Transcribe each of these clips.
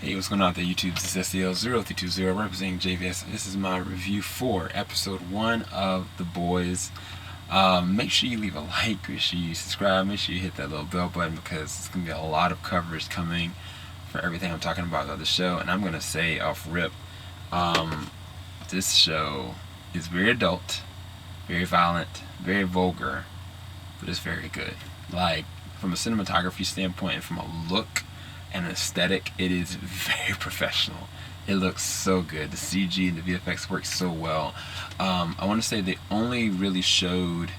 Hey, what's going on out there, YouTube? This is SEL0320 representing JVS. This is my review for episode 1 of The Boys. Make sure you leave a like, make sure you subscribe, make sure you hit that little bell button because it's going to be a lot of coverage coming for everything I'm talking about on the show. And I'm going to say off rip, this show is very adult, very violent, very vulgar, but it's very good. Like, from a cinematography standpoint and from a look and aesthetic, it is very professional. It looks so good. The CG and the VFX work so well. I want to say they only really showed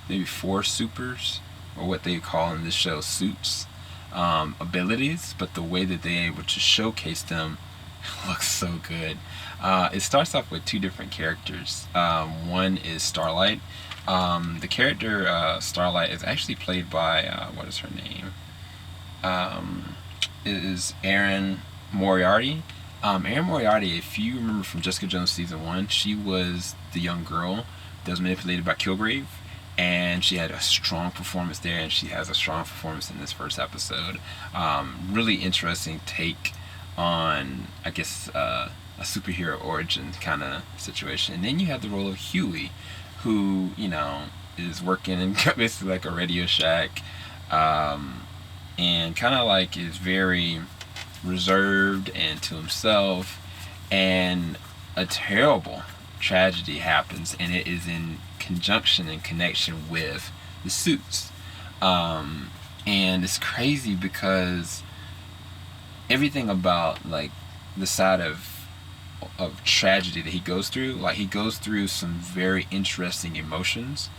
maybe 4 supers, or what they call in this show suits, abilities, but the way that they're able to showcase them looks so good. It starts off with 2 different characters. One is Starlight. The character Starlight is actually played by what is her name? Is Erin Moriarty. Erin Moriarty, if you remember from Jessica Jones season 1, she was the young girl that was manipulated by Kilgrave, and she had a strong performance there, and she has a strong performance in this first episode. Really interesting take on, I guess, a superhero origin kind of situation. And then you have the role of Huey, who, you know, is working in basically like a Radio Shack, and kind of like is very reserved and to himself, and a terrible tragedy happens, and it is in conjunction and connection with the suits. And it's crazy because everything about like the side of tragedy that he goes through, like he goes through some very interesting emotions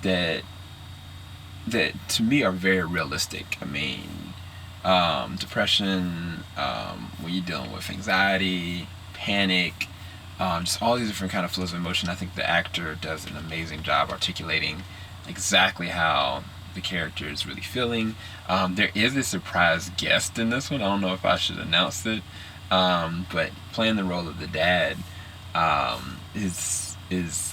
that to me are very realistic. I mean, depression, when you're dealing with anxiety, panic, just all these different kind of flows of emotion. I think the actor does an amazing job articulating exactly how the character is really feeling. There is a surprise guest in this one. I don't know if I should announce it, but playing the role of the dad is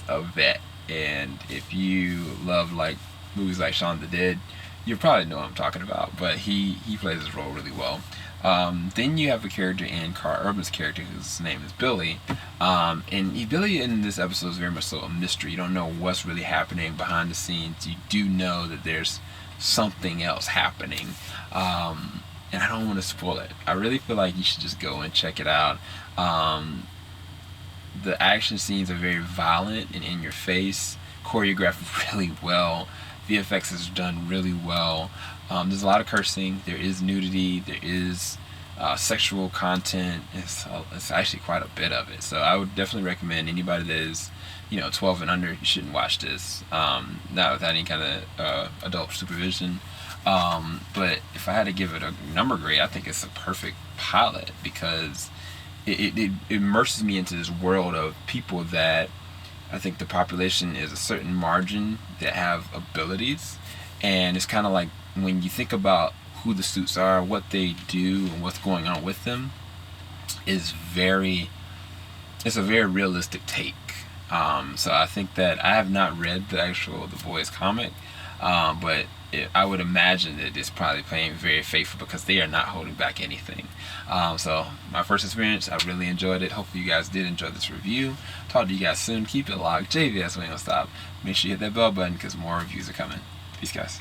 a vet, and if you love like movies like Shaun of the Dead, you probably know what I'm talking about, but he plays his role really well. Then you have a character in Carl Urban's character whose name is Billy, and Billy in this episode is very much so a mystery. You don't know what's really happening behind the scenes. You do know that there's something else happening, and I don't want to spoil it. I really feel like you should just go and check it out. The action scenes are very violent and in your face, choreographed really well. VFX is done really well. There's a lot of cursing. There is nudity. There is sexual content. It's actually quite a bit of it. So I would definitely recommend anybody that is, 12 and under, you shouldn't watch this. Not without any kind of adult supervision. But if I had to give it a number grade, I think it's a perfect pilot because it immerses me into this world of people that I think the population is a certain margin that have abilities, and it's kind of like when you think about who the suits are, what they do, and what's going on with them, it's a very realistic take. So I think that I have not read the actual The Boys comic, but I would imagine that it's probably playing very faithful because they are not holding back anything. So my first experience, I really enjoyed it. Hopefully you guys did enjoy this review. Talk to you guys soon. Keep it locked. JVS, we ain't gonna stop. Make sure you hit that bell button because more reviews are coming. Peace, guys.